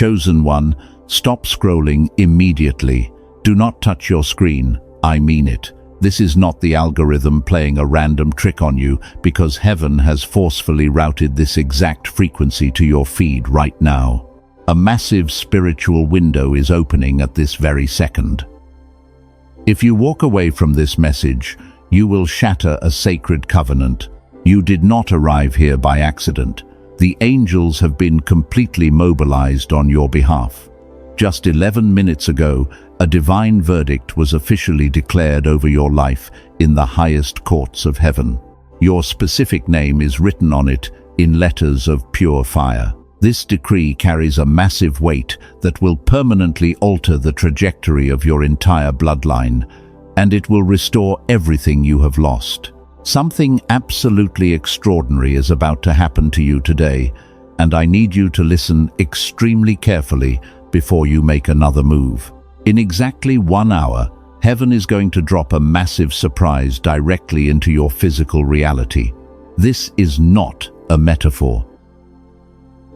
Chosen one, stop scrolling immediately. Do not touch your screen. I mean it. This is not the algorithm playing a random trick on you, because heaven has forcefully routed this exact frequency to your feed right now. A massive spiritual window is opening at this very second. If you walk away from this message, you will shatter a sacred covenant. You did not arrive here by accident. The angels have been completely mobilized on your behalf. Just 11 minutes ago, a divine verdict was officially declared over your life in the highest courts of heaven. Your specific name is written on it in letters of pure fire. This decree carries a massive weight that will permanently alter the trajectory of your entire bloodline, and it will restore everything you have lost. Something absolutely extraordinary is about to happen to you today, and I need you to listen extremely carefully before you make another move. In exactly 1 hour, heaven is going to drop a massive surprise directly into your physical reality. This is not a metaphor.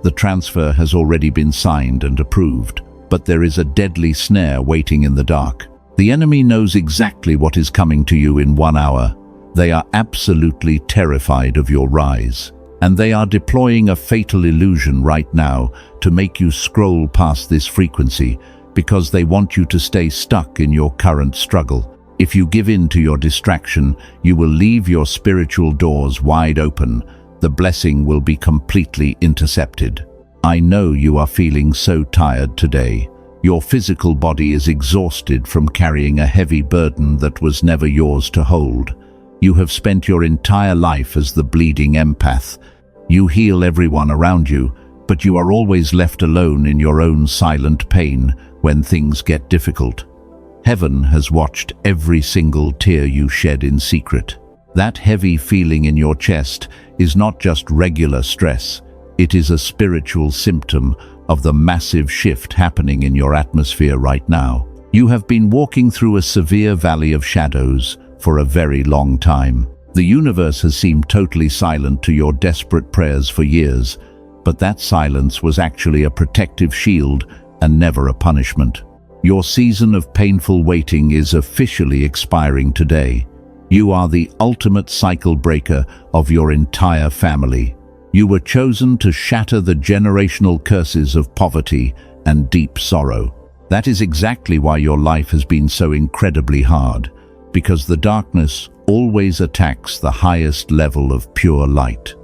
The transfer has already been signed and approved, but there is a deadly snare waiting in the dark. The enemy knows exactly what is coming to you in 1 hour. They are absolutely terrified of your rise, and they are deploying a fatal illusion right now to make you scroll past this frequency, because they want you to stay stuck in your current struggle. If you give in to your distraction, you will leave your spiritual doors wide open. The blessing will be completely intercepted. I know you are feeling so tired today. Your physical body is exhausted from carrying a heavy burden that was never yours to hold. You have spent your entire life as the bleeding empath. You heal everyone around you, but you are always left alone in your own silent pain when things get difficult. Heaven has watched every single tear you shed in secret. That heavy feeling in your chest is not just regular stress. It is a spiritual symptom of the massive shift happening in your atmosphere right now. You have been walking through a severe valley of shadows for a very long time. The universe has seemed totally silent to your desperate prayers for years, but that silence was actually a protective shield and never a punishment. Your season of painful waiting is officially expiring today. You are the ultimate cycle breaker of your entire family. You were chosen to shatter the generational curses of poverty and deep sorrow. That is exactly why your life has been so incredibly hard, because the darkness always attacks the highest level of pure light.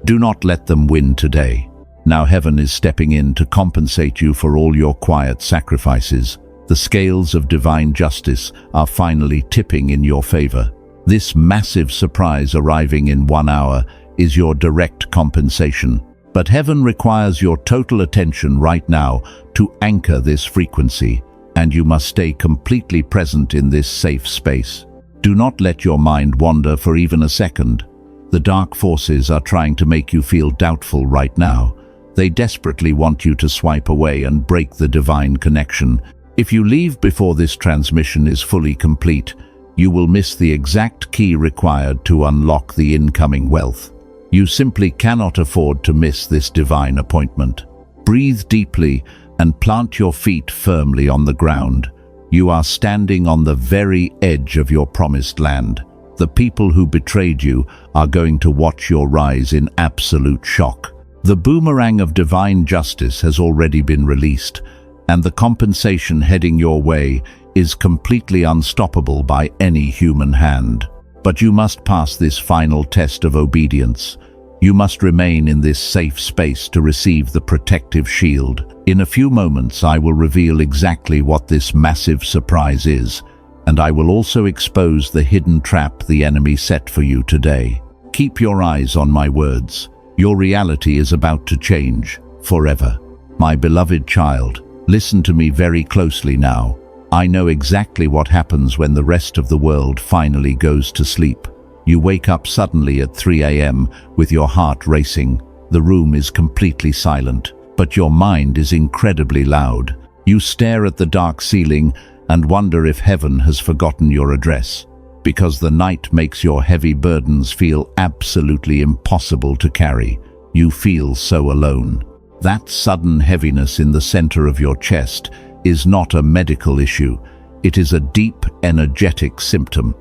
Do not let them win today. Now heaven is stepping in to compensate you for all your quiet sacrifices. The scales of divine justice are finally tipping in your favor. This massive surprise arriving in 1 hour is your direct compensation. But heaven requires your total attention right now to anchor this frequency, and you must stay completely present in this safe space. Do not let your mind wander for even a second. The dark forces are trying to make you feel doubtful right now. They desperately want you to swipe away and break the divine connection. If you leave before this transmission is fully complete, you will miss the exact key required to unlock the incoming wealth. You simply cannot afford to miss this divine appointment. Breathe deeply and plant your feet firmly on the ground. You are standing on the very edge of your promised land. The people who betrayed you are going to watch your rise in absolute shock. The boomerang of divine justice has already been released, and the compensation heading your way is completely unstoppable by any human hand. But you must pass this final test of obedience. You must remain in this safe space to receive the protective shield. In a few moments, I will reveal exactly what this massive surprise is, and I will also expose the hidden trap the enemy set for you today. Keep your eyes on my words. Your reality is about to change forever. My beloved child, listen to me very closely now. I know exactly what happens when the rest of the world finally goes to sleep. You wake up suddenly at 3 a.m. with your heart racing. The room is completely silent, but your mind is incredibly loud. You stare at the dark ceiling and wonder if heaven has forgotten your address, because the night makes your heavy burdens feel absolutely impossible to carry. You feel so alone. That sudden heaviness in the center of your chest is not a medical issue. It is a deep, energetic symptom.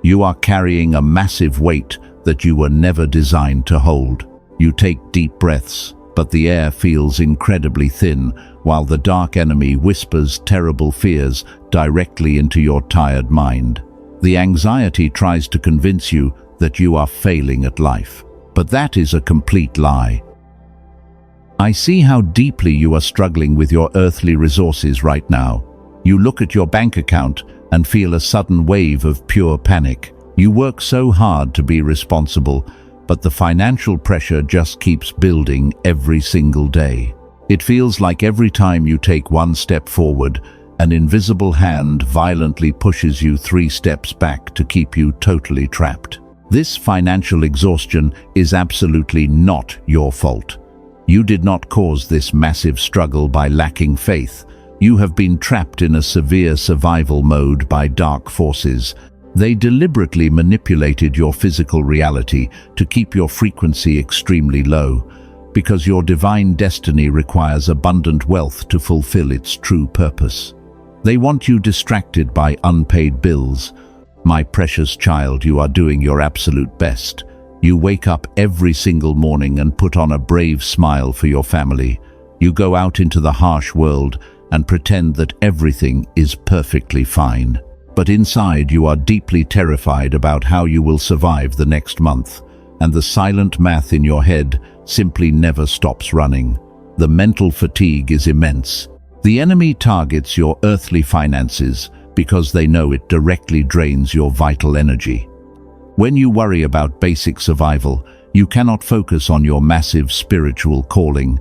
You are carrying a massive weight that you were never designed to hold. You take deep breaths, but the air feels incredibly thin, while the dark enemy whispers terrible fears directly into your tired mind. The anxiety tries to convince you that you are failing at life, but that is a complete lie. I see how deeply you are struggling with your earthly resources right now. You look at your bank account and feel a sudden wave of pure panic. You work so hard to be responsible, but the financial pressure just keeps building every single day. It feels like every time you take one step forward, an invisible hand violently pushes you 3 steps back to keep you totally trapped. This financial exhaustion is absolutely not your fault. You did not cause this massive struggle by lacking faith. You have been trapped in a severe survival mode by dark forces. They deliberately manipulated your physical reality to keep your frequency extremely low, because your divine destiny requires abundant wealth to fulfill its true purpose. They want you distracted by unpaid bills. My precious child, you are doing your absolute best. You wake up every single morning and put on a brave smile for your family. You go out into the harsh world and pretend that everything is perfectly fine. But inside you are deeply terrified about how you will survive the next month, and the silent math in your head simply never stops running. The mental fatigue is immense. The enemy targets your earthly finances because they know it directly drains your vital energy. When you worry about basic survival, you cannot focus on your massive spiritual calling.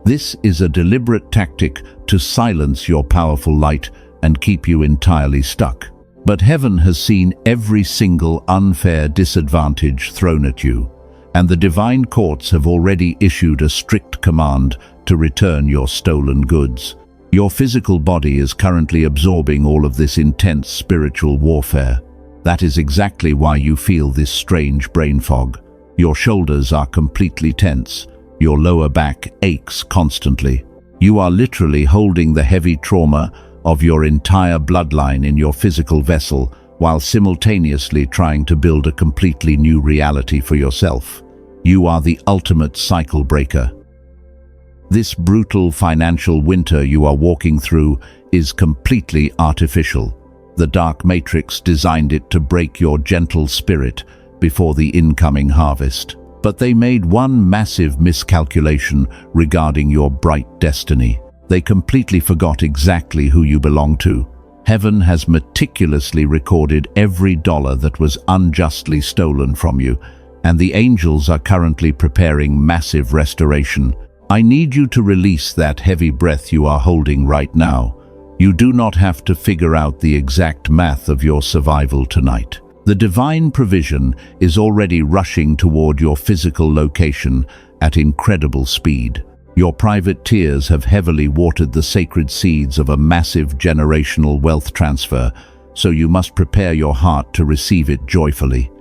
This is a deliberate tactic to silence your powerful light and keep you entirely stuck. But heaven has seen every single unfair disadvantage thrown at you, and the divine courts have already issued a strict command to return your stolen goods. Your physical body is currently absorbing all of this intense spiritual warfare. That is exactly why you feel this strange brain fog. Your shoulders are completely tense. Your lower back aches constantly. You are literally holding the heavy trauma of your entire bloodline in your physical vessel, while simultaneously trying to build a completely new reality for yourself. You are the ultimate cycle breaker. This brutal financial winter you are walking through is completely artificial. The dark matrix designed it to break your gentle spirit before the incoming harvest. But they made one massive miscalculation regarding your bright destiny. They completely forgot exactly who you belong to. Heaven has meticulously recorded every dollar that was unjustly stolen from you, and the angels are currently preparing massive restoration. I need you to release that heavy breath you are holding right now. You do not have to figure out the exact math of your survival tonight. The divine provision is already rushing toward your physical location at incredible speed. Your private tears have heavily watered the sacred seeds of a massive generational wealth transfer, so you must prepare your heart to receive it joyfully.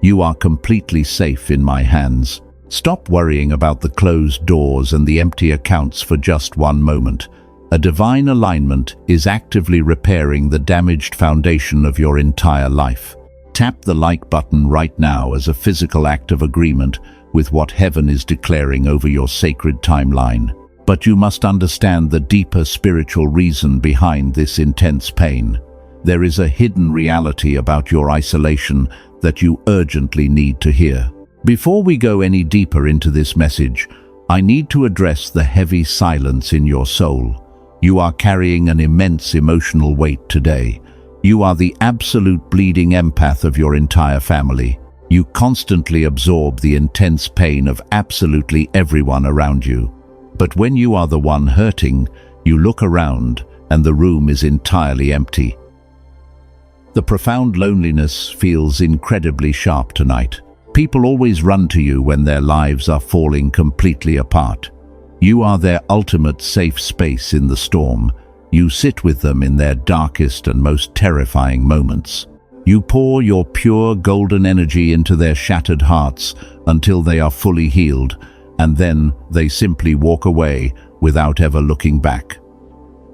You are completely safe in my hands. Stop worrying about the closed doors and the empty accounts for just one moment. A divine alignment is actively repairing the damaged foundation of your entire life. Tap the like button right now as a physical act of agreement with what heaven is declaring over your sacred timeline. But you must understand the deeper spiritual reason behind this intense pain. There is a hidden reality about your isolation that you urgently need to hear. Before we go any deeper into this message, I need to address the heavy silence in your soul. You are carrying an immense emotional weight today. You are the absolute bleeding empath of your entire family. You constantly absorb the intense pain of absolutely everyone around you. But when you are the one hurting, you look around and the room is entirely empty. The profound loneliness feels incredibly sharp tonight. People always run to you when their lives are falling completely apart. You are their ultimate safe space in the storm. You sit with them in their darkest and most terrifying moments. You pour your pure golden energy into their shattered hearts until they are fully healed, and then they simply walk away without ever looking back.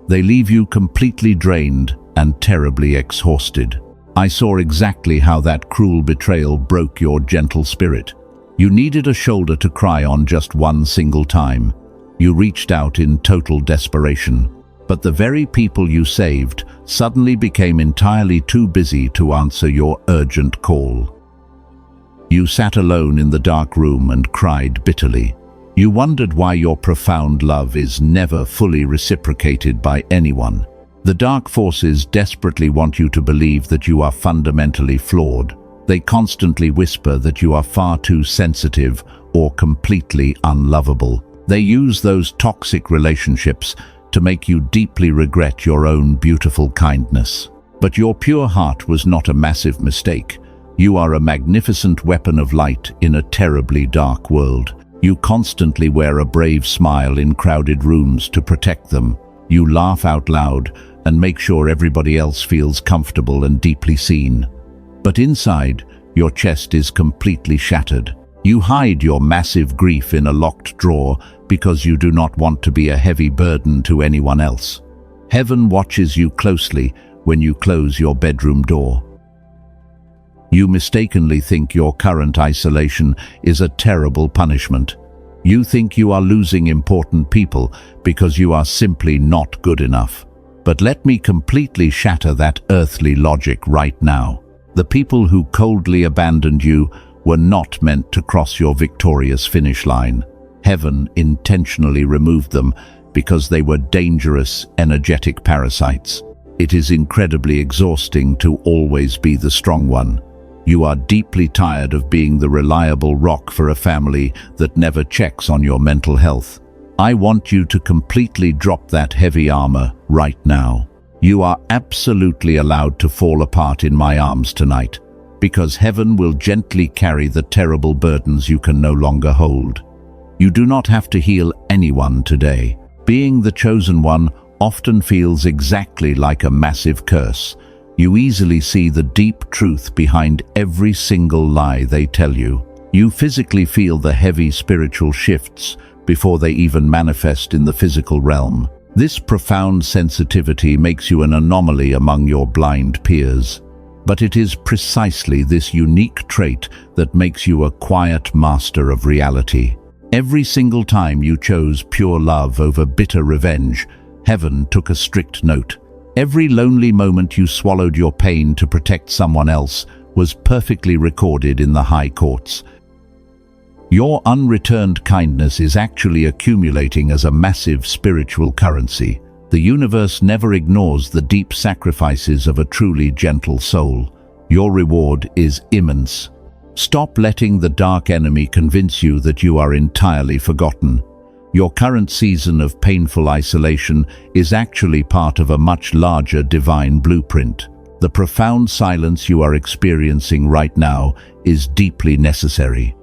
They leave you completely drained and terribly exhausted. I saw exactly how that cruel betrayal broke your gentle spirit. You needed a shoulder to cry on just one single time. You reached out in total desperation. But the very people you saved suddenly became entirely too busy to answer your urgent call. You sat alone in the dark room and cried bitterly. You wondered why your profound love is never fully reciprocated by anyone. The dark forces desperately want you to believe that you are fundamentally flawed. They constantly whisper that you are far too sensitive or completely unlovable. They use those toxic relationships to make you deeply regret your own beautiful kindness. But your pure heart was not a massive mistake. You are a magnificent weapon of light in a terribly dark world. You constantly wear a brave smile in crowded rooms to protect them. You laugh out loud and make sure everybody else feels comfortable and deeply seen. But inside, your chest is completely shattered. You hide your massive grief in a locked drawer because you do not want to be a heavy burden to anyone else. Heaven watches you closely when you close your bedroom door. You mistakenly think your current isolation is a terrible punishment. You think you are losing important people because you are simply not good enough. But let me completely shatter that earthly logic right now. The people who coldly abandoned you were not meant to cross your victorious finish line. Heaven intentionally removed them because they were dangerous, energetic parasites. It is incredibly exhausting to always be the strong one. You are deeply tired of being the reliable rock for a family that never checks on your mental health. I want you to completely drop that heavy armor right now. You are absolutely allowed to fall apart in my arms tonight, because heaven will gently carry the terrible burdens you can no longer hold. You do not have to heal anyone today. Being the chosen one often feels exactly like a massive curse. You easily see the deep truth behind every single lie they tell you. You physically feel the heavy spiritual shifts before they even manifest in the physical realm. This profound sensitivity makes you an anomaly among your blind peers. But it is precisely this unique trait that makes you a quiet master of reality. Every single time you chose pure love over bitter revenge, heaven took a strict note. Every lonely moment you swallowed your pain to protect someone else was perfectly recorded in the high courts. Your unreturned kindness is actually accumulating as a massive spiritual currency. The universe never ignores the deep sacrifices of a truly gentle soul. Your reward is immense. Stop letting the dark enemy convince you that you are entirely forgotten. Your current season of painful isolation is actually part of a much larger divine blueprint. The profound silence you are experiencing right now is deeply necessary.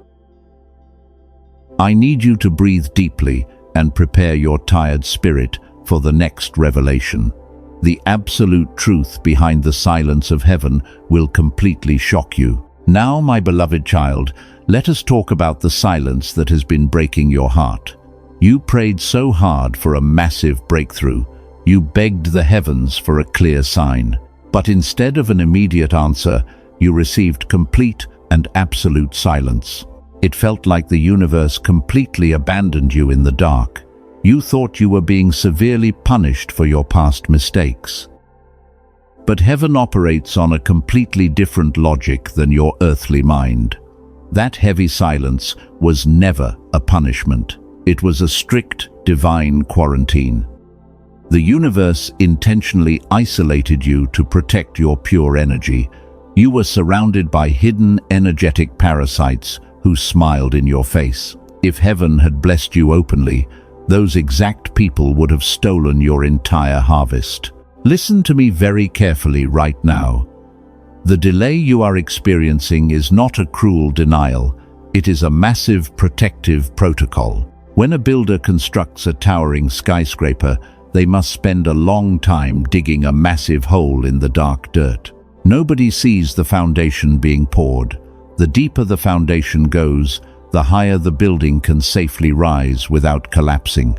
I need you to breathe deeply and prepare your tired spirit for the next revelation. The absolute truth behind the silence of heaven will completely shock you. Now, my beloved child, let us talk about the silence that has been breaking your heart. You prayed so hard for a massive breakthrough. You begged the heavens for a clear sign. But instead of an immediate answer, you received complete and absolute silence. It felt like the universe completely abandoned you in the dark. You thought you were being severely punished for your past mistakes. But heaven operates on a completely different logic than your earthly mind. That heavy silence was never a punishment. It was a strict divine quarantine. The universe intentionally isolated you to protect your pure energy. You were surrounded by hidden energetic parasites who smiled in your face. If heaven had blessed you openly, those exact people would have stolen your entire harvest. Listen to me very carefully right now. The delay you are experiencing is not a cruel denial. It is a massive protective protocol. When a builder constructs a towering skyscraper, they must spend a long time digging a massive hole in the dark dirt. Nobody sees the foundation being poured. The deeper the foundation goes, the higher the building can safely rise without collapsing.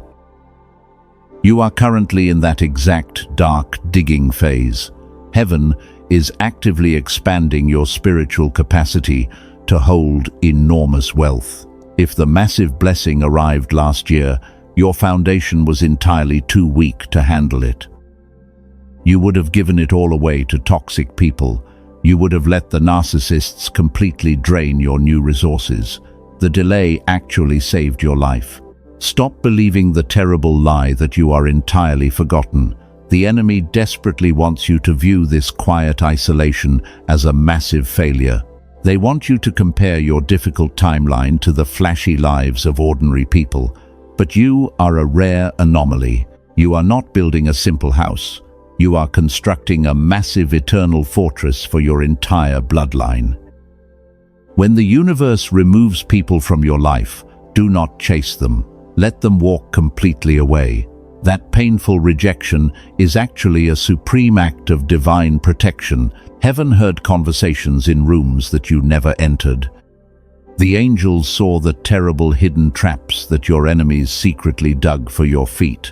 You are currently in that exact dark digging phase. Heaven is actively expanding your spiritual capacity to hold enormous wealth. If the massive blessing arrived last year, your foundation was entirely too weak to handle it. You would have given it all away to toxic people. You would have let the narcissists completely drain your new resources. The delay actually saved your life. Stop believing the terrible lie that you are entirely forgotten. The enemy desperately wants you to view this quiet isolation as a massive failure. They want you to compare your difficult timeline to the flashy lives of ordinary people. But you are a rare anomaly. You are not building a simple house. You are constructing a massive eternal fortress for your entire bloodline. When the universe removes people from your life, do not chase them. Let them walk completely away. That painful rejection is actually a supreme act of divine protection. Heaven heard conversations in rooms that you never entered. The angels saw the terrible hidden traps that your enemies secretly dug for your feet.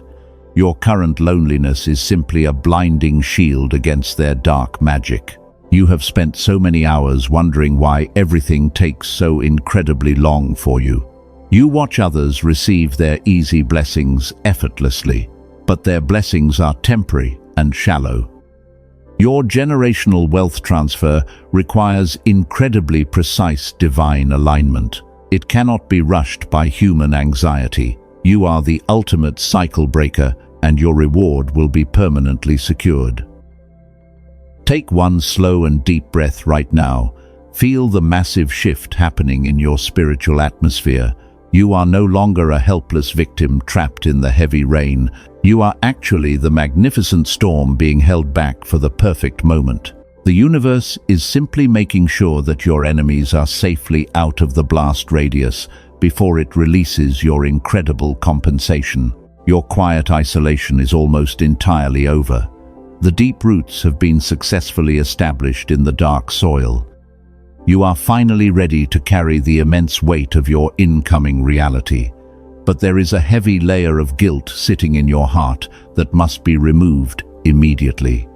Your current loneliness is simply a blinding shield against their dark magic. You have spent so many hours wondering why everything takes so incredibly long for you. You watch others receive their easy blessings effortlessly, but their blessings are temporary and shallow. Your generational wealth transfer requires incredibly precise divine alignment. It cannot be rushed by human anxiety. You are the ultimate cycle breaker, and your reward will be permanently secured. Take one slow and deep breath right now. Feel the massive shift happening in your spiritual atmosphere. You are no longer a helpless victim trapped in the heavy rain. You are actually the magnificent storm being held back for the perfect moment. The universe is simply making sure that your enemies are safely out of the blast radius before it releases your incredible compensation. Your quiet isolation is almost entirely over. The deep roots have been successfully established in the dark soil. You are finally ready to carry the immense weight of your incoming reality. But there is a heavy layer of guilt sitting in your heart that must be removed immediately.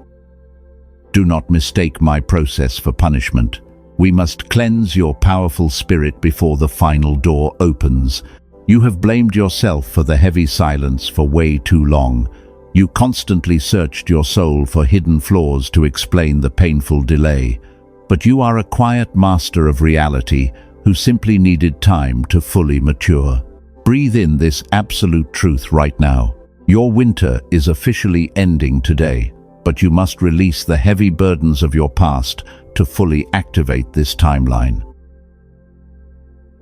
Do not mistake my process for punishment. We must cleanse your powerful spirit before the final door opens. You have blamed yourself for the heavy silence for way too long. You constantly searched your soul for hidden flaws to explain the painful delay. But you are a quiet master of reality who simply needed time to fully mature. Breathe in this absolute truth right now. Your winter is officially ending today, but you must release the heavy burdens of your past to fully activate this timeline.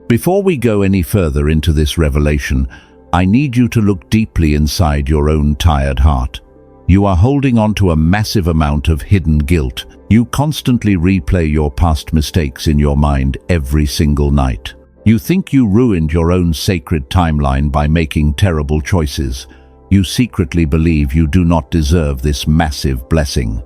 Before we go any further into this revelation, I need you to look deeply inside your own tired heart. You are holding on to a massive amount of hidden guilt. You constantly replay your past mistakes in your mind every single night. You think you ruined your own sacred timeline by making terrible choices. You secretly believe you do not deserve this massive blessing.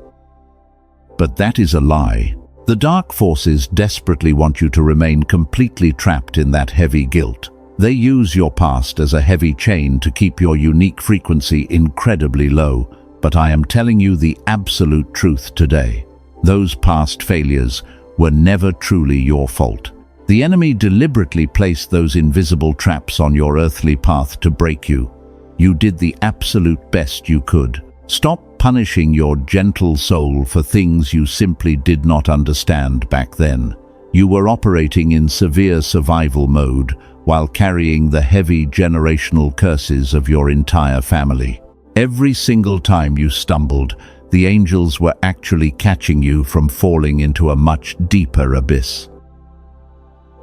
But that is a lie. The dark forces desperately want you to remain completely trapped in that heavy guilt. They use your past as a heavy chain to keep your unique frequency incredibly low. But I am telling you the absolute truth today. Those past failures were never truly your fault. The enemy deliberately placed those invisible traps on your earthly path to break you. You did the absolute best you could. Stop punishing your gentle soul for things you simply did not understand back then. You were operating in severe survival mode while carrying the heavy generational curses of your entire family. Every single time you stumbled, the angels were actually catching you from falling into a much deeper abyss.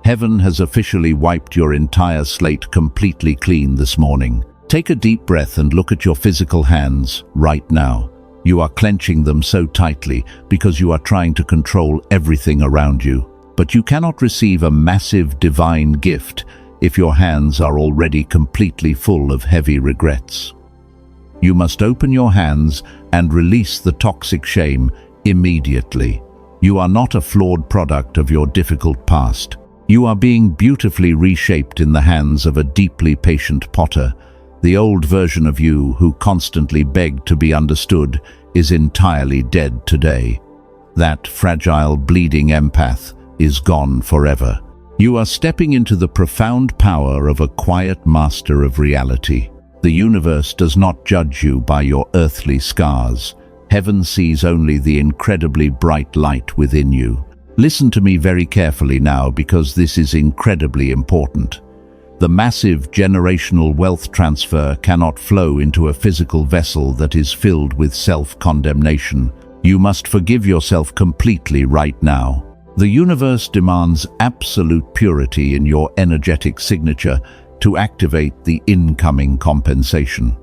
Heaven has officially wiped your entire slate completely clean this morning. Take a deep breath and look at your physical hands right now. You are clenching them so tightly because you are trying to control everything around you. But you cannot receive a massive divine gift if your hands are already completely full of heavy regrets. You must open your hands and release the toxic shame immediately. You are not a flawed product of your difficult past. You are being beautifully reshaped in the hands of a deeply patient potter. The old version of you, who constantly begged to be understood, is entirely dead today. That fragile, bleeding empath is gone forever. You are stepping into the profound power of a quiet master of reality. The universe does not judge you by your earthly scars. Heaven sees only the incredibly bright light within you. Listen to me very carefully now, because this is incredibly important. The massive generational wealth transfer cannot flow into a physical vessel that is filled with self-condemnation. You must forgive yourself completely right now. The universe demands absolute purity in your energetic signature to activate the incoming compensation.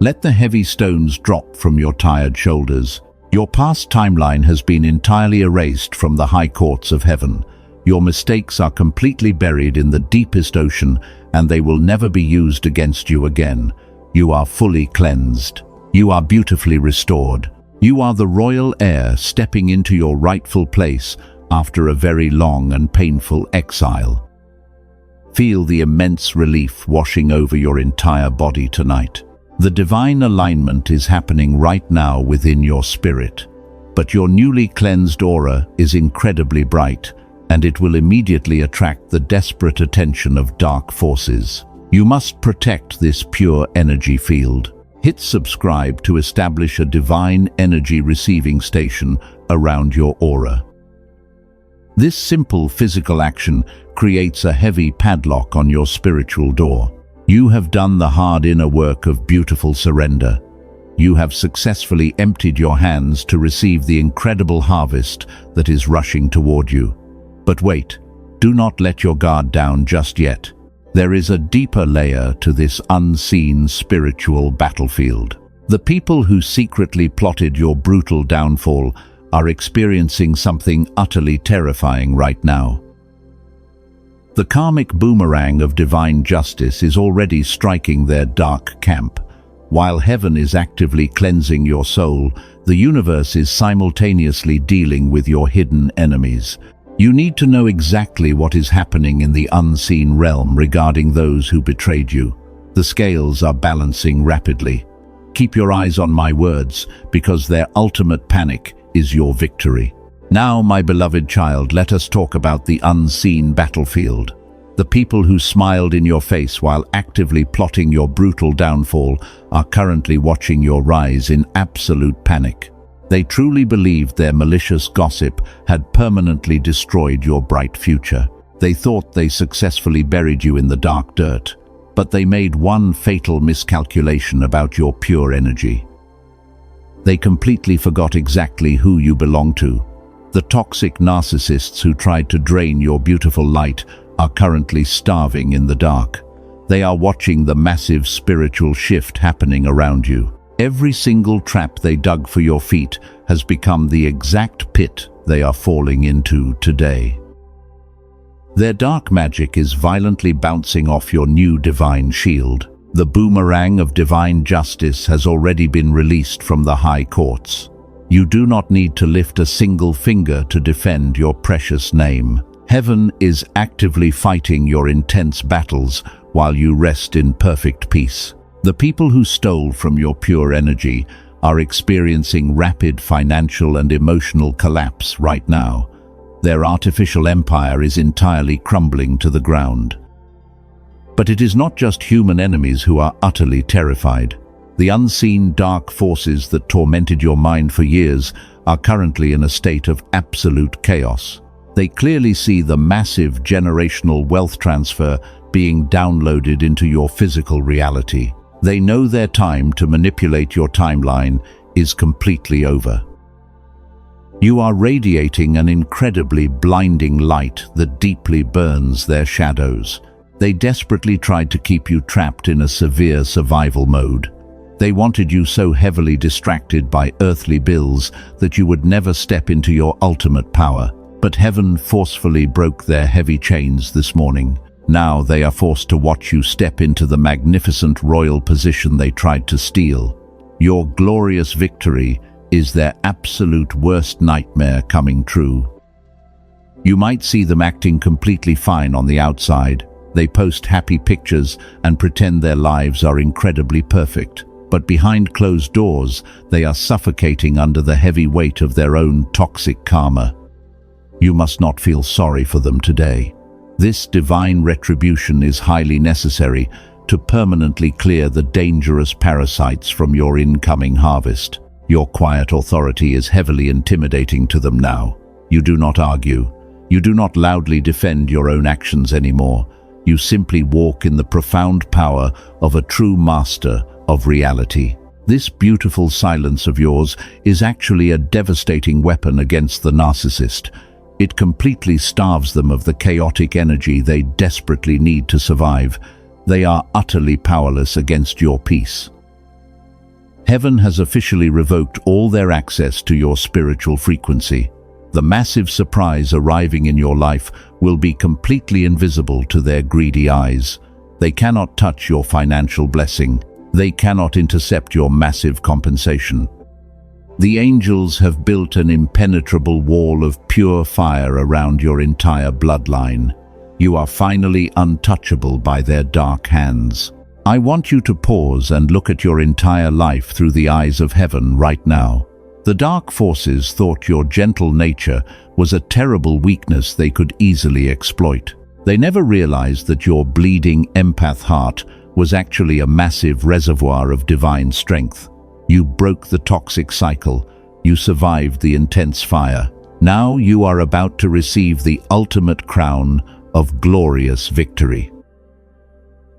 Let the heavy stones drop from your tired shoulders. Your past timeline has been entirely erased from the high courts of heaven. Your mistakes are completely buried in the deepest ocean, and they will never be used against you again. You are fully cleansed. You are beautifully restored. You are the royal heir stepping into your rightful place after a very long and painful exile. Feel the immense relief washing over your entire body tonight. The divine alignment is happening right now within your spirit, but your newly cleansed aura is incredibly bright, and it will immediately attract the desperate attention of dark forces. You must protect this pure energy field. Hit subscribe to establish a divine energy receiving station around your aura. This simple physical action creates a heavy padlock on your spiritual door. You have done the hard inner work of beautiful surrender. You have successfully emptied your hands to receive the incredible harvest that is rushing toward you. But wait, do not let your guard down just yet. There is a deeper layer to this unseen spiritual battlefield. The people who secretly plotted your brutal downfall are experiencing something utterly terrifying right now. The karmic boomerang of divine justice is already striking their dark camp. While heaven is actively cleansing your soul, the universe is simultaneously dealing with your hidden enemies. You need to know exactly what is happening in the unseen realm regarding those who betrayed you. The scales are balancing rapidly. Keep your eyes on my words, because their ultimate panic is your victory. Now, my beloved child, let us talk about the unseen battlefield. The people who smiled in your face while actively plotting your brutal downfall are currently watching your rise in absolute panic. They truly believed their malicious gossip had permanently destroyed your bright future. They thought they successfully buried you in the dark dirt, but they made one fatal miscalculation about your pure energy. They completely forgot exactly who you belong to. The toxic narcissists who tried to drain your beautiful light are currently starving in the dark. They are watching the massive spiritual shift happening around you. Every single trap they dug for your feet has become the exact pit they are falling into today. Their dark magic is violently bouncing off your new divine shield. The boomerang of divine justice has already been released from the high courts. You do not need to lift a single finger to defend your precious name. Heaven is actively fighting your intense battles while you rest in perfect peace. The people who stole from your pure energy are experiencing rapid financial and emotional collapse right now. Their artificial empire is entirely crumbling to the ground. But it is not just human enemies who are utterly terrified. The unseen dark forces that tormented your mind for years are currently in a state of absolute chaos. They clearly see the massive generational wealth transfer being downloaded into your physical reality. They know their time to manipulate your timeline is completely over. You are radiating an incredibly blinding light that deeply burns their shadows. They desperately tried to keep you trapped in a severe survival mode. They wanted you so heavily distracted by earthly bills that you would never step into your ultimate power. But heaven forcefully broke their heavy chains this morning. Now they are forced to watch you step into the magnificent royal position they tried to steal. Your glorious victory is their absolute worst nightmare coming true. You might see them acting completely fine on the outside. They post happy pictures and pretend their lives are incredibly perfect. But behind closed doors, they are suffocating under the heavy weight of their own toxic karma. You must not feel sorry for them today. This divine retribution is highly necessary to permanently clear the dangerous parasites from your incoming harvest. Your quiet authority is heavily intimidating to them now. You do not argue. You do not loudly defend your own actions anymore. You simply walk in the profound power of a true master of reality. This beautiful silence of yours is actually a devastating weapon against the narcissist. It completely starves them of the chaotic energy they desperately need to survive. They are utterly powerless against your peace. Heaven has officially revoked all their access to your spiritual frequency. The massive surprise arriving in your life will be completely invisible to their greedy eyes. They cannot touch your financial blessing. They cannot intercept your massive compensation. The angels have built an impenetrable wall of pure fire around your entire bloodline. You are finally untouchable by their dark hands. I want you to pause and look at your entire life through the eyes of heaven right now. The dark forces thought your gentle nature was a terrible weakness they could easily exploit. They never realized that your bleeding empath heart was actually a massive reservoir of divine strength. You broke the toxic cycle. You survived the intense fire. Now you are about to receive the ultimate crown of glorious victory.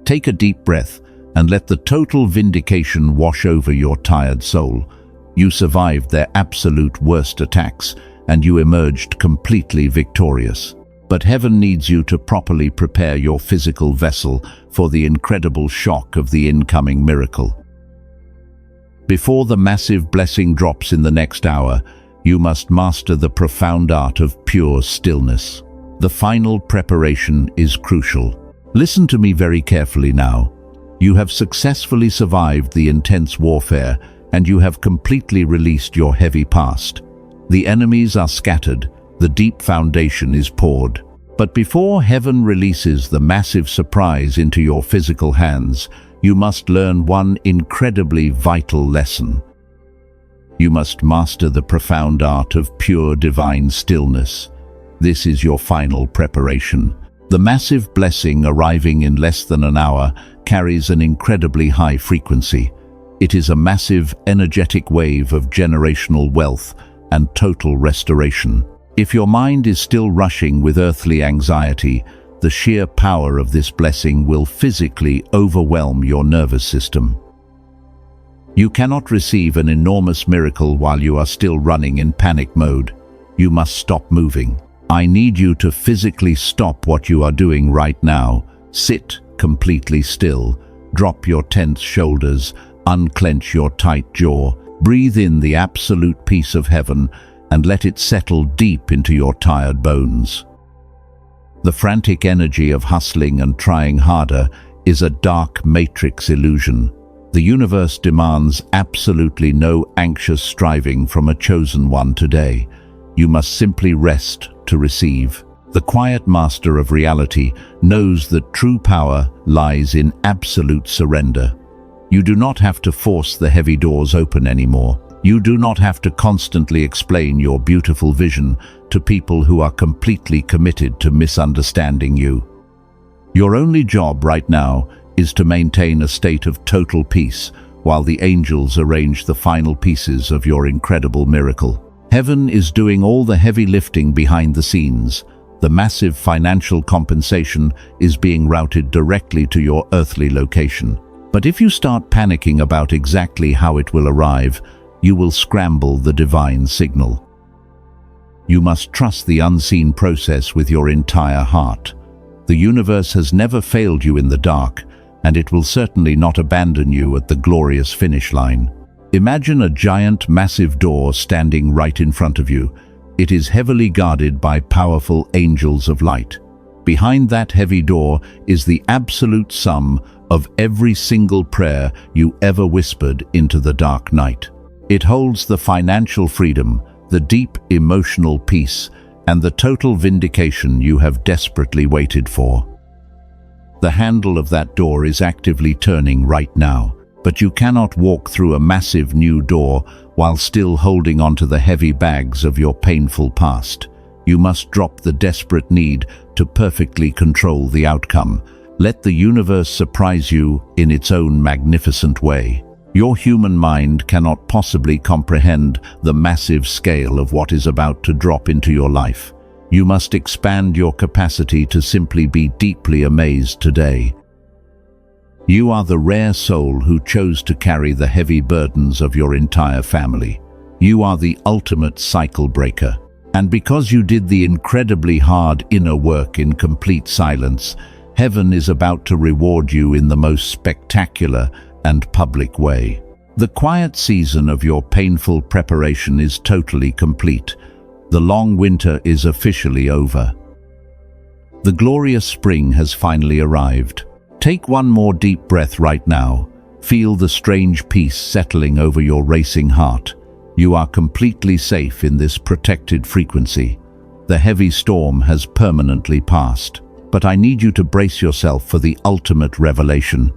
Take a deep breath and let the total vindication wash over your tired soul. You survived their absolute worst attacks, and you emerged completely victorious. But heaven needs you to properly prepare your physical vessel for the incredible shock of the incoming miracle. Before the massive blessing drops in the next hour, you must master the profound art of pure stillness. The final preparation is crucial. Listen to me very carefully now. You have successfully survived the intense warfare, and you have completely released your heavy past. The enemies are scattered. The deep foundation is poured. But before heaven releases the massive surprise into your physical hands, you must learn one incredibly vital lesson. You must master the profound art of pure divine stillness. This is your final preparation. The massive blessing arriving in less than an hour carries an incredibly high frequency. It is a massive, energetic wave of generational wealth and total restoration. If your mind is still rushing with earthly anxiety, the sheer power of this blessing will physically overwhelm your nervous system. You cannot receive an enormous miracle while you are still running in panic mode. You must stop moving. I need you to physically stop what you are doing right now. Sit completely still. Drop your tense shoulders. Unclench your tight jaw. Breathe in the absolute peace of heaven and let it settle deep into your tired bones. The frantic energy of hustling and trying harder is a dark matrix illusion. The universe demands absolutely no anxious striving from a chosen one today. You must simply rest to receive. The quiet master of reality knows that true power lies in absolute surrender. You do not have to force the heavy doors open anymore. You do not have to constantly explain your beautiful vision to people who are completely committed to misunderstanding you. Your only job right now is to maintain a state of total peace while the angels arrange the final pieces of your incredible miracle. Heaven is doing all the heavy lifting behind the scenes. The massive financial compensation is being routed directly to your earthly location. But if you start panicking about exactly how it will arrive, you will scramble the divine signal. You must trust the unseen process with your entire heart. The universe has never failed you in the dark, and it will certainly not abandon you at the glorious finish line. Imagine a giant, massive door standing right in front of you. It is heavily guarded by powerful angels of light. Behind that heavy door is the absolute sum of every single prayer you ever whispered into the dark night. It holds the financial freedom, the deep emotional peace, and the total vindication you have desperately waited for. The handle of that door is actively turning right now, but you cannot walk through a massive new door while still holding onto the heavy bags of your painful past. You must drop the desperate need to perfectly control the outcome. Let the universe surprise you in its own magnificent way. Your human mind cannot possibly comprehend the massive scale of what is about to drop into your life. You must expand your capacity to simply be deeply amazed today. You are the rare soul who chose to carry the heavy burdens of your entire family. You are the ultimate cycle breaker. And because you did the incredibly hard inner work in complete silence, heaven is about to reward you in the most spectacular and public way. The quiet season of your painful preparation is totally complete. The long winter is officially over. The glorious spring has finally arrived. Take one more deep breath right now. Feel the strange peace settling over your racing heart. You are completely safe in this protected frequency. The heavy storm has permanently passed, but I need you to brace yourself for the ultimate revelation.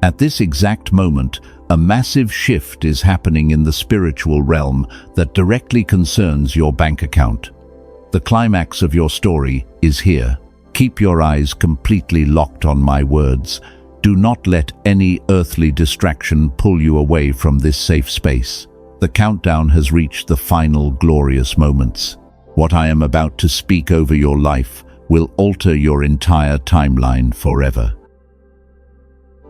At this exact moment, a massive shift is happening in the spiritual realm that directly concerns your bank account. The climax of your story is here. Keep your eyes completely locked on my words. Do not let any earthly distraction pull you away from this safe space. The countdown has reached the final glorious moments. What I am about to speak over your life will alter your entire timeline forever.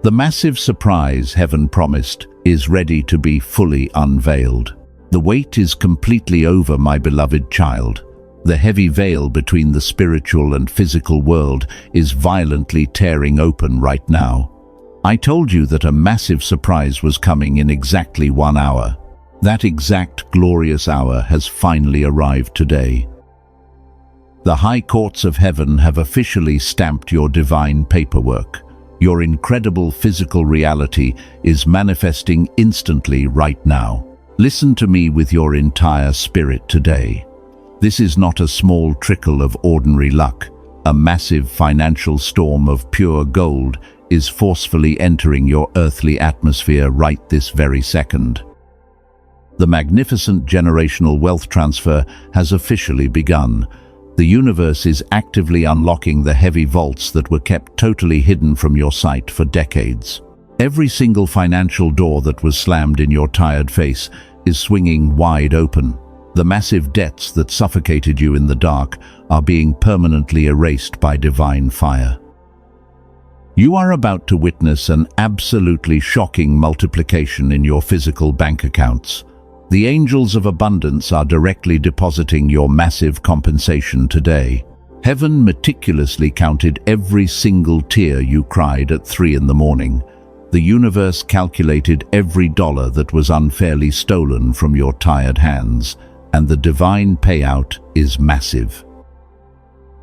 The massive surprise heaven promised is ready to be fully unveiled. The wait is completely over, my beloved child. The heavy veil between the spiritual and physical world is violently tearing open right now. I told you that a massive surprise was coming in exactly 1 hour. That exact glorious hour has finally arrived today. The high courts of heaven have officially stamped your divine paperwork. Your incredible physical reality is manifesting instantly right now. Listen to me with your entire spirit today. This is not a small trickle of ordinary luck. A massive financial storm of pure gold is forcefully entering your earthly atmosphere right this very second. The magnificent generational wealth transfer has officially begun. The universe is actively unlocking the heavy vaults that were kept totally hidden from your sight for decades. Every single financial door that was slammed in your tired face is swinging wide open. The massive debts that suffocated you in the dark are being permanently erased by divine fire. You are about to witness an absolutely shocking multiplication in your physical bank accounts. The angels of abundance are directly depositing your massive compensation today. Heaven meticulously counted every single tear you cried at 3 in the morning. The universe calculated every dollar that was unfairly stolen from your tired hands, and the divine payout is massive.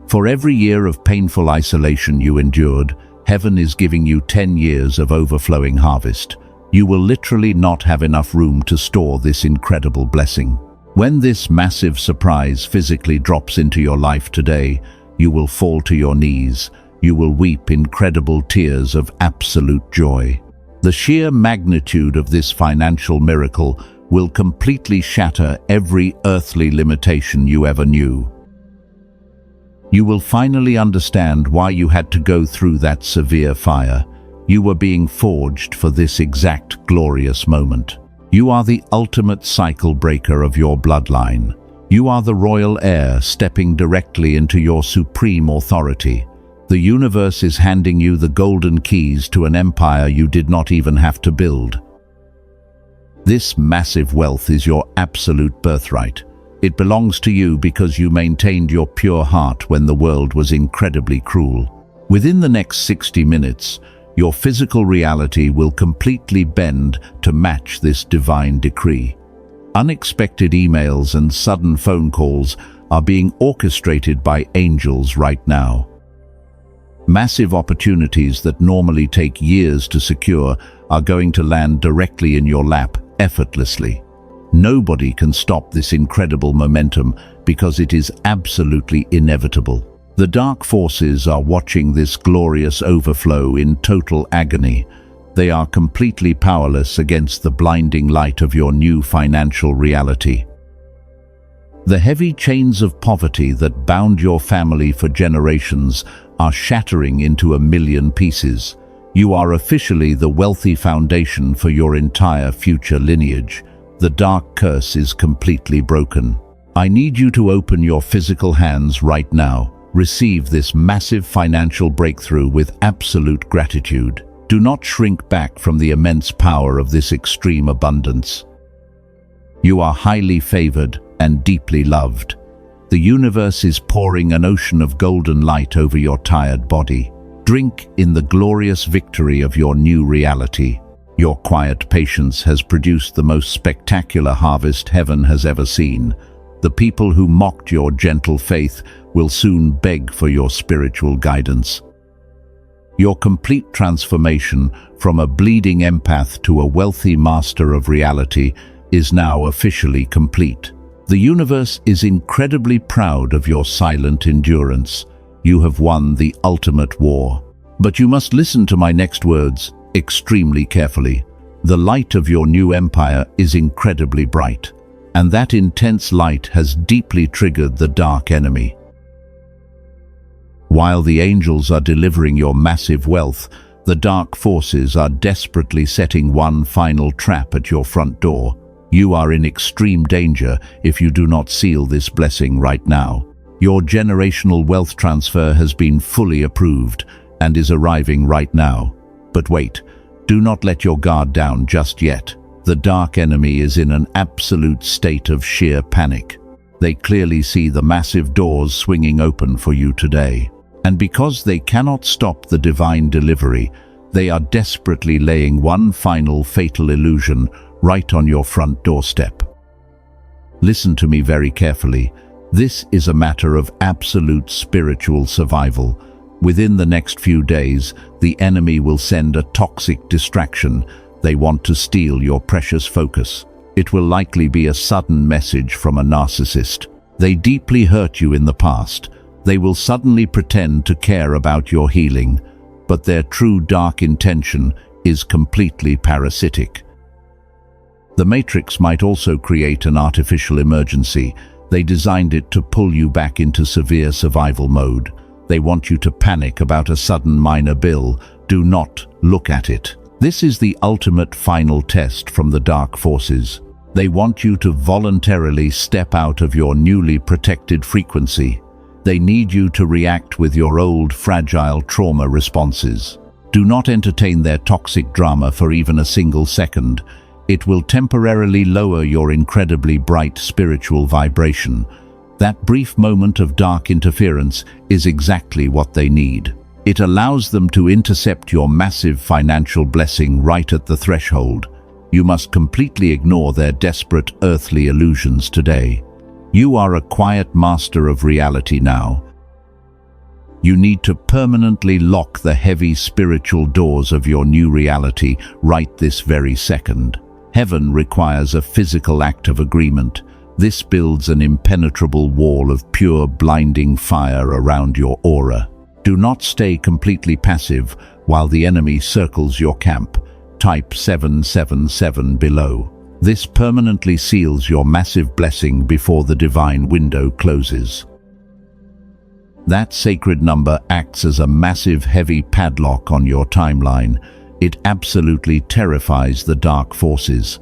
For every year of painful isolation you endured, heaven is giving you 10 years of overflowing harvest. You will literally not have enough room to store this incredible blessing. When this massive surprise physically drops into your life today, you will fall to your knees. You will weep incredible tears of absolute joy. The sheer magnitude of this financial miracle will completely shatter every earthly limitation you ever knew. You will finally understand why you had to go through that severe fire. You were being forged for this exact glorious moment. You are the ultimate cycle breaker of your bloodline. You are the royal heir stepping directly into your supreme authority. The universe is handing you the golden keys to an empire you did not even have to build. This massive wealth is your absolute birthright. It belongs to you because you maintained your pure heart when the world was incredibly cruel. Within the next 60 minutes, your physical reality will completely bend to match this divine decree. Unexpected emails and sudden phone calls are being orchestrated by angels right now. Massive opportunities that normally take years to secure are going to land directly in your lap effortlessly. Nobody can stop this incredible momentum because it is absolutely inevitable. The dark forces are watching this glorious overflow in total agony. They are completely powerless against the blinding light of your new financial reality. The heavy chains of poverty that bound your family for generations are shattering into a million pieces. You are officially the wealthy foundation for your entire future lineage. The dark curse is completely broken. I need you to open your physical hands right now. Receive this massive financial breakthrough with absolute gratitude. Do not shrink back from the immense power of this extreme abundance. You are highly favored and deeply loved. The universe is pouring an ocean of golden light over your tired body. Drink in the glorious victory of your new reality. Your quiet patience has produced the most spectacular harvest heaven has ever seen. The people who mocked your gentle faith will soon beg for your spiritual guidance. Your complete transformation from a bleeding empath to a wealthy master of reality is now officially complete. The universe is incredibly proud of your silent endurance. You have won the ultimate war. But you must listen to my next words extremely carefully. The light of your new empire is incredibly bright, and that intense light has deeply triggered the dark enemy. While the angels are delivering your massive wealth, the dark forces are desperately setting one final trap at your front door. You are in extreme danger if you do not seal this blessing right now. Your generational wealth transfer has been fully approved and is arriving right now. But wait, do not let your guard down just yet. The dark enemy is in an absolute state of sheer panic. They clearly see the massive doors swinging open for you today. And because they cannot stop the divine delivery, they are desperately laying one final fatal illusion right on your front doorstep. Listen to me very carefully. This is a matter of absolute spiritual survival. Within the next few days, the enemy will send a toxic distraction. They want to steal your precious focus. It will likely be a sudden message from a narcissist. They deeply hurt you in the past. They will suddenly pretend to care about your healing, but their true dark intention is completely parasitic. The Matrix might also create an artificial emergency. They designed it to pull you back into severe survival mode. They want you to panic about a sudden minor bill. Do not look at it. This is the ultimate final test from the dark forces. They want you to voluntarily step out of your newly protected frequency. They need you to react with your old, fragile trauma responses. Do not entertain their toxic drama for even a single second. It will temporarily lower your incredibly bright spiritual vibration. That brief moment of dark interference is exactly what they need. It allows them to intercept your massive financial blessing right at the threshold. You must completely ignore their desperate earthly illusions today. You are a quiet master of reality now. You need to permanently lock the heavy spiritual doors of your new reality right this very second. Heaven requires a physical act of agreement. This builds an impenetrable wall of pure, blinding fire around your aura. Do not stay completely passive while the enemy circles your camp. Type 777 below. This permanently seals your massive blessing before the divine window closes. That sacred number acts as a massive heavy padlock on your timeline. It absolutely terrifies the dark forces.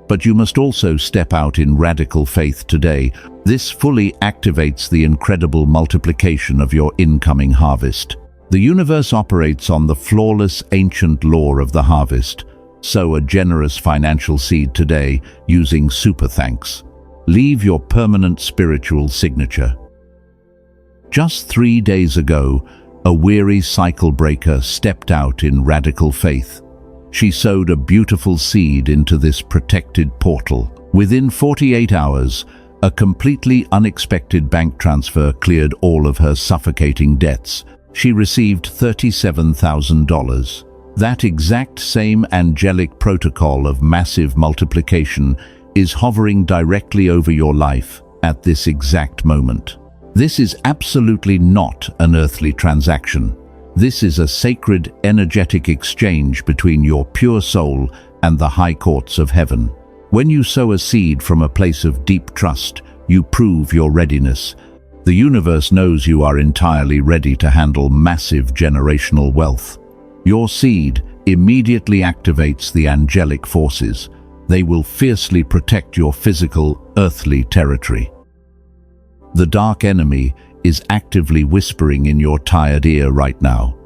But you must also step out in radical faith today. This fully activates the incredible multiplication of your incoming harvest. The universe operates on the flawless ancient law of the harvest. Sow a generous financial seed today using super thanks. Leave your permanent spiritual signature. Just 3 days ago, a weary cycle breaker stepped out in radical faith. She sowed a beautiful seed into this protected portal. Within 48 hours, a completely unexpected bank transfer cleared all of her suffocating debts. She received $37,000. That exact same angelic protocol of massive multiplication is hovering directly over your life. at this exact moment. This is absolutely not an earthly transaction. This is a sacred, energetic exchange between your pure soul and the high courts of heaven. When you sow a seed from a place of deep trust, you prove your readiness. The universe knows you are entirely ready to handle massive generational wealth. Your seed immediately activates the angelic forces. They will fiercely protect your physical, earthly territory. The dark enemy is actively whispering in your tired ear right now.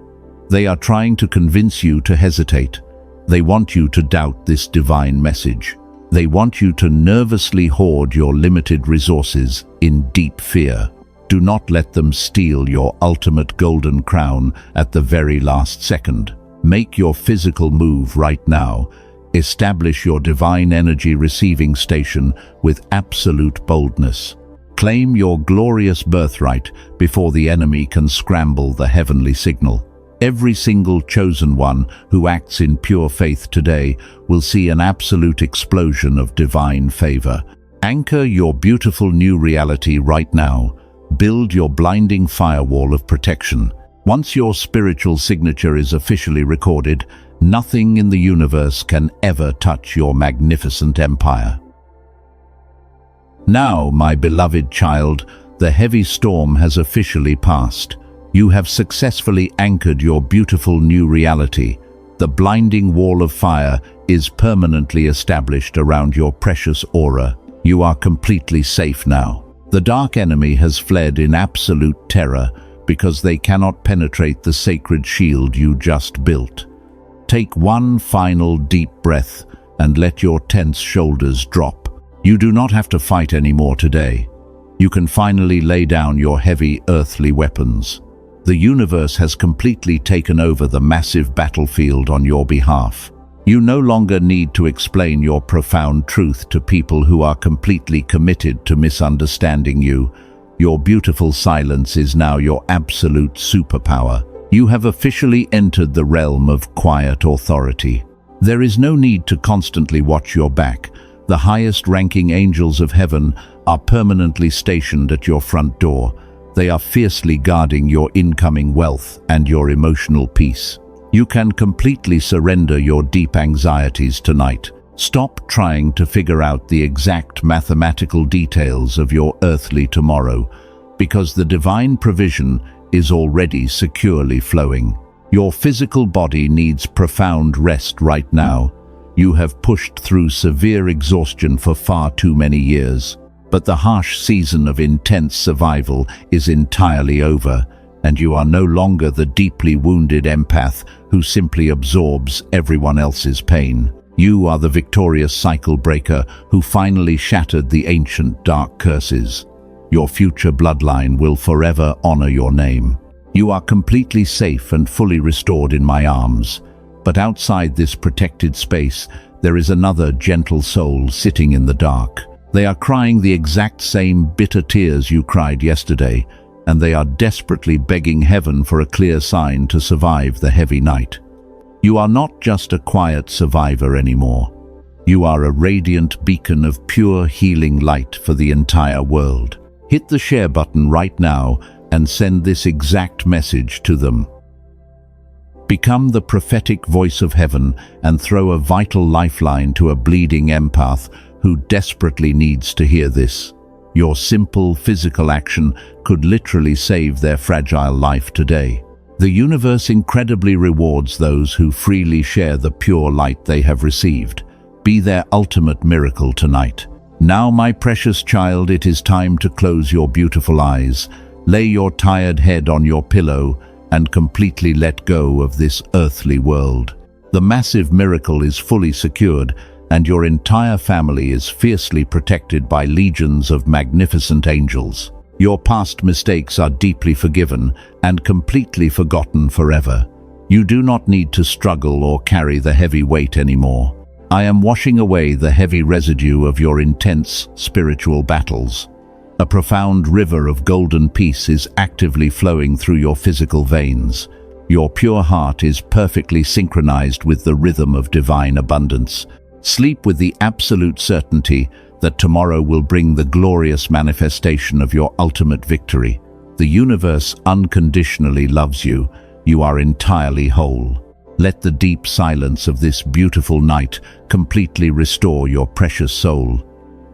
They are trying to convince you to hesitate. They want you to doubt this divine message. They want you to nervously hoard your limited resources in deep fear. Do not let them steal your ultimate golden crown at the very last second. Make your physical move right now. Establish your divine energy receiving station with absolute boldness. Claim your glorious birthright before the enemy can scramble the heavenly signal. Every single chosen one who acts in pure faith today will see an absolute explosion of divine favor. Anchor your beautiful new reality right now. Build your blinding firewall of protection. Once your spiritual signature is officially recorded, nothing in the universe can ever touch your magnificent empire. Now, my beloved child, the heavy storm has officially passed. You have successfully anchored your beautiful new reality. The blinding wall of fire is permanently established around your precious aura. You are completely safe now. The dark enemy has fled in absolute terror because they cannot penetrate the sacred shield you just built. Take one final deep breath and let your tense shoulders drop. You do not have to fight anymore today. You can finally lay down your heavy earthly weapons. The universe has completely taken over the massive battlefield on your behalf. You no longer need to explain your profound truth to people who are completely committed to misunderstanding you. Your beautiful silence is now your absolute superpower. You have officially entered the realm of quiet authority. There is no need to constantly watch your back. The highest-ranking angels of heaven are permanently stationed at your front door. They are fiercely guarding your incoming wealth and your emotional peace. You can completely surrender your deep anxieties tonight. Stop trying to figure out the exact mathematical details of your earthly tomorrow, because the divine provision is already securely flowing. Your physical body needs profound rest right now. You have pushed through severe exhaustion for far too many years. But the harsh season of intense survival is entirely over, and you are no longer the deeply wounded empath who simply absorbs everyone else's pain. You are the victorious cycle breaker who finally shattered the ancient dark curses. Your future bloodline will forever honor your name. You are completely safe and fully restored in my arms. But outside this protected space, there is another gentle soul sitting in the dark. They are crying the exact same bitter tears you cried yesterday, and they are desperately begging heaven for a clear sign to survive the heavy night. You are not just a quiet survivor anymore. You are a radiant beacon of pure healing light for the entire world. Hit the share button right now and send this exact message to them. Become the prophetic voice of heaven and throw a vital lifeline to a bleeding empath who desperately needs to hear this. Your simple physical action could literally save their fragile life today. The universe incredibly rewards those who freely share the pure light they have received. Be their ultimate miracle tonight. Now, my precious child, it is time to close your beautiful eyes, lay your tired head on your pillow, and completely let go of this earthly world. The massive miracle is fully secured, and your entire family is fiercely protected by legions of magnificent angels. Your past mistakes are deeply forgiven and completely forgotten forever. You do not need to struggle or carry the heavy weight anymore. I am washing away the heavy residue of your intense spiritual battles. A profound river of golden peace is actively flowing through your physical veins. Your pure heart is perfectly synchronized with the rhythm of divine abundance. Sleep with the absolute certainty that tomorrow will bring the glorious manifestation of your ultimate victory. The universe unconditionally loves you. You are entirely whole. Let the deep silence of this beautiful night completely restore your precious soul.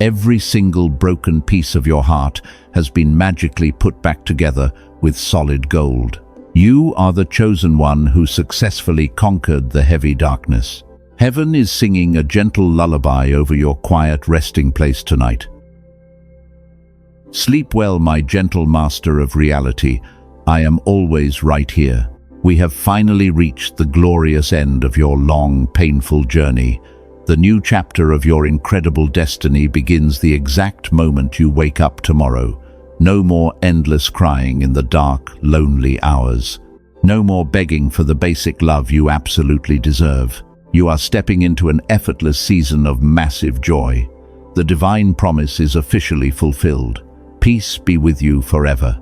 Every single broken piece of your heart has been magically put back together with solid gold. You are the chosen one who successfully conquered the heavy darkness. Heaven is singing a gentle lullaby over your quiet resting place tonight. Sleep well, my gentle master of reality. I am always right here. We have finally reached the glorious end of your long, painful journey. The new chapter of your incredible destiny begins the exact moment you wake up tomorrow. No more endless crying in the dark, lonely hours. No more begging for the basic love you absolutely deserve. You are stepping into an effortless season of massive joy. The divine promise is officially fulfilled. Peace be with you forever.